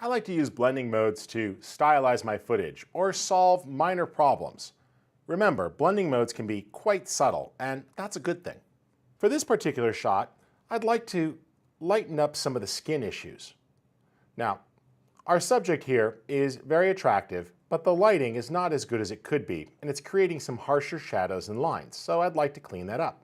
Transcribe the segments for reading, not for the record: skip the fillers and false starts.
like to use blending modes to stylize my footage or solve minor problems. Remember, blending modes can be quite subtle, and that's a good thing. For this particular shot, I'd like to lighten up some of the skin issues. Now, our subject here is very attractive, but the lighting is not as good as it could be, and it's creating some harsher shadows and lines, so I'd like to clean that up.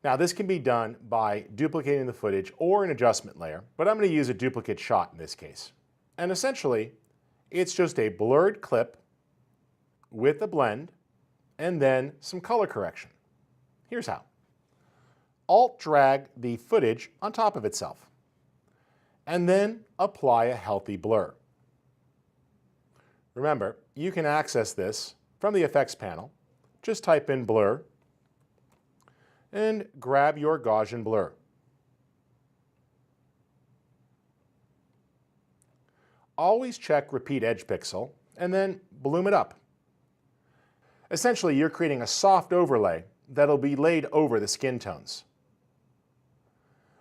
Now, this can be done by duplicating the footage or an adjustment layer, but I'm going to use a duplicate shot in this case. And essentially, it's just a blurred clip with a blend and then some color correction. Here's how. Alt-drag the footage on top of itself, and then apply a healthy blur. Remember, you can access this from the effects panel. Just type in blur and grab your Gaussian blur. Always check repeat edge pixel and then bloom it up. Essentially, you're creating a soft overlay that'll be laid over the skin tones.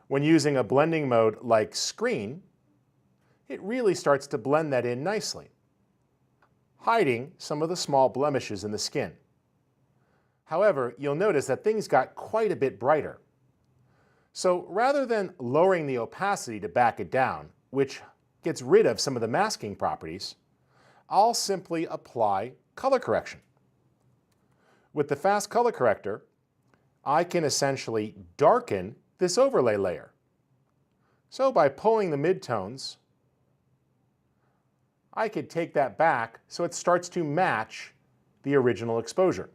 When using a blending mode like screen, it really starts to blend that in nicely, hiding some of the small blemishes in the skin. However, you'll notice that things got quite a bit brighter. So rather than lowering the opacity to back it down, which gets rid of some of the masking properties, I'll simply apply color correction. With the fast color corrector, I can essentially darken this overlay layer. So by pulling the midtones, I could take that back so it starts to match the original exposure.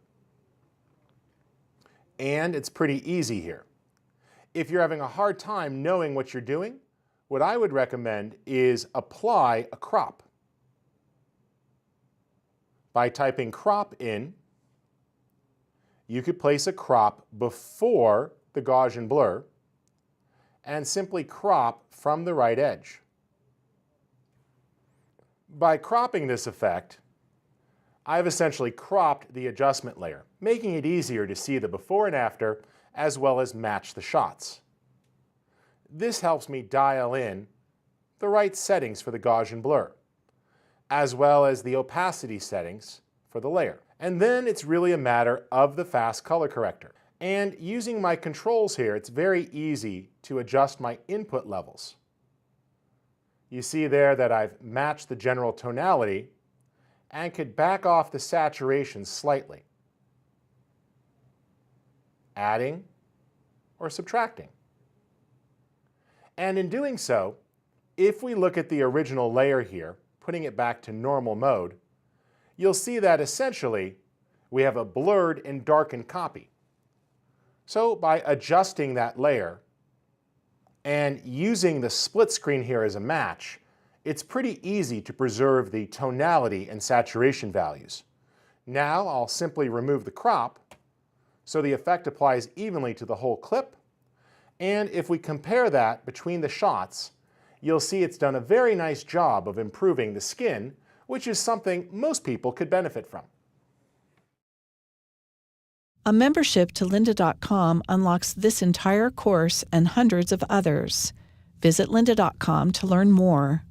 And it's pretty easy here. If you're having a hard time knowing what you're doing, what I would recommend is apply a crop. By typing crop in, you could place a crop before the Gaussian blur and simply crop from the right edge. By cropping this effect, I've essentially cropped the adjustment layer, making it easier to see the before and after as well as match the shots. This helps me dial in the right settings for the Gaussian blur, as well as the opacity settings for the layer. And then it's really a matter of the fast color corrector. And using my controls here, it's very easy to adjust my input levels. You see there that I've matched the general tonality and could back off the saturation slightly, adding or subtracting. And in doing so, if we look at the original layer here, putting it back to normal mode, you'll see that essentially we have a blurred and darkened copy. So by adjusting that layer and using the split screen here as a match, it's pretty easy to preserve the tonality and saturation values. Now I'll simply remove the crop so the effect applies evenly to the whole clip. And if we compare that between the shots, you'll see it's done a very nice job of improving the skin, which is something most people could benefit from. A membership to lynda.com unlocks this entire course and hundreds of others. Visit lynda.com to learn more.